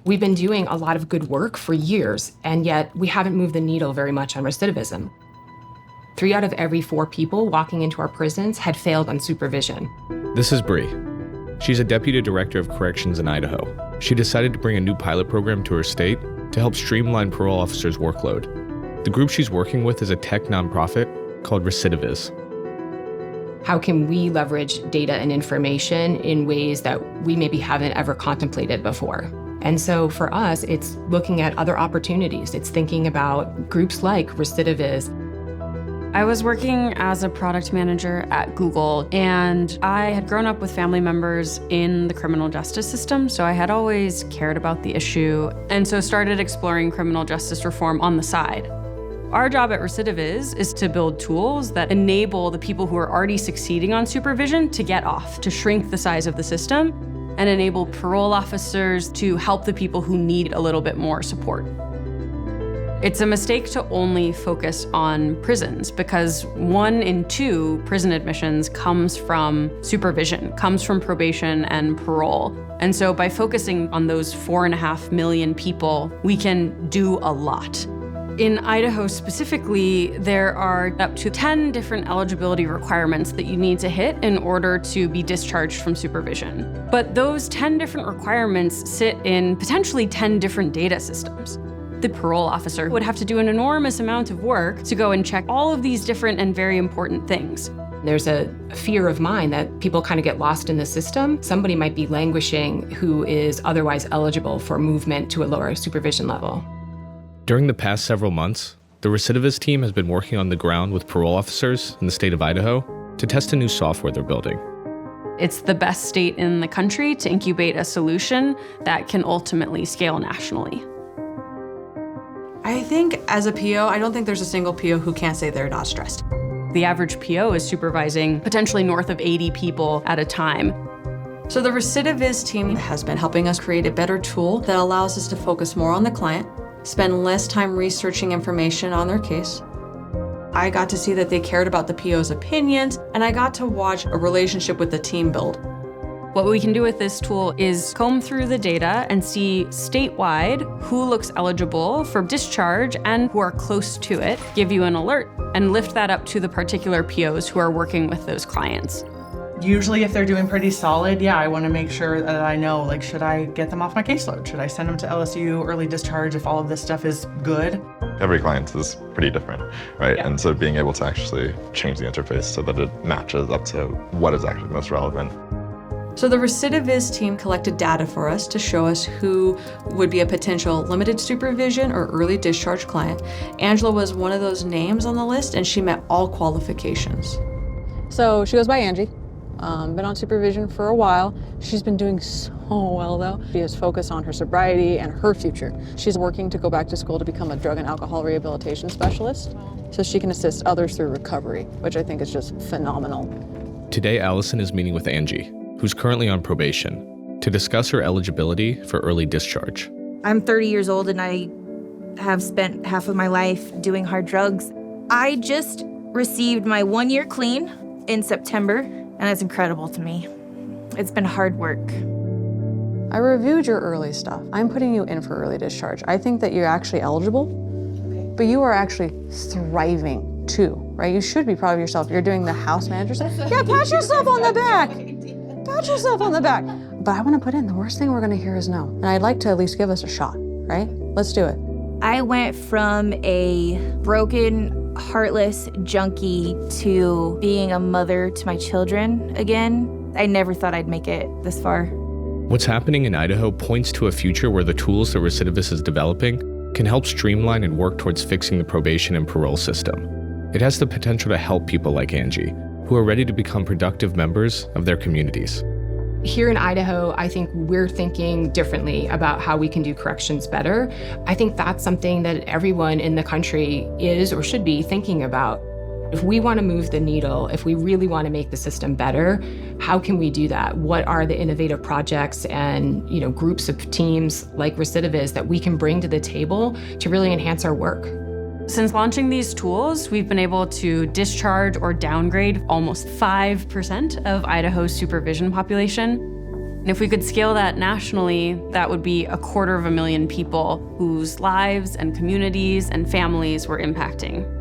We've been doing a lot of good work for years, and yet we haven't moved the needle very much on recidivism. 3 out of every 4 people walking into our prisons had failed on supervision. This is Bree. She's a deputy director of corrections in Idaho. She decided to bring a new pilot program to her state to help streamline parole officers' workload. The group she's working with is a tech nonprofit called Recidiviz. How can we leverage data and information in ways that we maybe haven't ever contemplated before? And so for us, it's looking at other opportunities. It's thinking about groups like Recidiviz. I was working as a product manager at Google, and I had grown up with family members in the criminal justice system, so I had always cared about the issue, and so started exploring criminal justice reform on the side. Our job at Recidiviz is to build tools that enable the people who are already succeeding on supervision to get off, to shrink the size of the system, and enable parole officers to help the people who need a little bit more support. It's a mistake to only focus on prisons because 1 in 2 prison admissions comes from supervision, comes from probation and parole. And so by focusing on those 4.5 million people, we can do a lot. In Idaho specifically, there are up to 10 different eligibility requirements that you need to hit in order to be discharged from supervision. But those 10 different requirements sit in potentially 10 different data systems. The parole officer would have to do an enormous amount of work to go and check all of these different and very important things. There's a fear of mine that people kind of get lost in the system. Somebody might be languishing who is otherwise eligible for movement to a lower supervision level. During the past several months, the Recidiviz team has been working on the ground with parole officers in the state of Idaho to test a new software they're building. It's the best state in the country to incubate a solution that can ultimately scale nationally. I think as a PO, I don't think there's a single PO who can't say they're not stressed. The average PO is supervising potentially north of 80 people at a time. So the Recidiviz team has been helping us create a better tool that allows us to focus more on the client, spend less time researching information on their case. I got to see that they cared about the PO's opinions, and I got to watch a relationship with the team build. What we can do with this tool is comb through the data and see statewide who looks eligible for discharge and who are close to it, give you an alert, and lift that up to the particular POs who are working with those clients. Usually if they're doing pretty solid, I want to make sure that I know, should I get them off my caseload? Should I send them to LSU early discharge if all of this stuff is good? Every client is pretty different, right? Yeah. And so being able to actually change the interface so that it matches up to what is actually most relevant. So the Recidiviz team collected data for us to show us who would be a potential limited supervision or early discharge client. Angela was one of those names on the list, and she met all qualifications. So she goes by Angie. Been on supervision for a while. She's been doing so well though. She is focused on her sobriety and her future. She's working to go back to school to become a drug and alcohol rehabilitation specialist so she can assist others through recovery, which I think is just phenomenal. Today, Allison is meeting with Angie, who's currently on probation, to discuss her eligibility for early discharge. I'm 30 years old and I have spent half of my life doing hard drugs. I just received my 1 year clean in September, and that's incredible to me. It's been hard work. I reviewed your early stuff. I'm putting you in for early discharge. I think that you're actually eligible, but you are actually thriving too, right? You should be proud of yourself. You're doing the house manager stuff. Yeah, pat yourself on the back. Pat yourself on the back. But I want to put in, the worst thing we're going to hear is no. And I'd like to at least give us a shot, right? Let's do it. I went from a broken, heartless junkie to being a mother to my children again. I never thought I'd make it this far. What's happening in Idaho points to a future where the tools that Recidiviz is developing can help streamline and work towards fixing the probation and parole system. It has the potential to help people like Angie, who are ready to become productive members of their communities. Here in Idaho, I think we're thinking differently about how we can do corrections better. I think that's something that everyone in the country is or should be thinking about. If we want to move the needle, if we really want to make the system better, how can we do that? What are the innovative projects and groups of teams like Recidiviz that we can bring to the table to really enhance our work? Since launching these tools, we've been able to discharge or downgrade almost 5% of Idaho's supervision population. And if we could scale that nationally, that would be 250,000 people whose lives and communities and families we're impacting.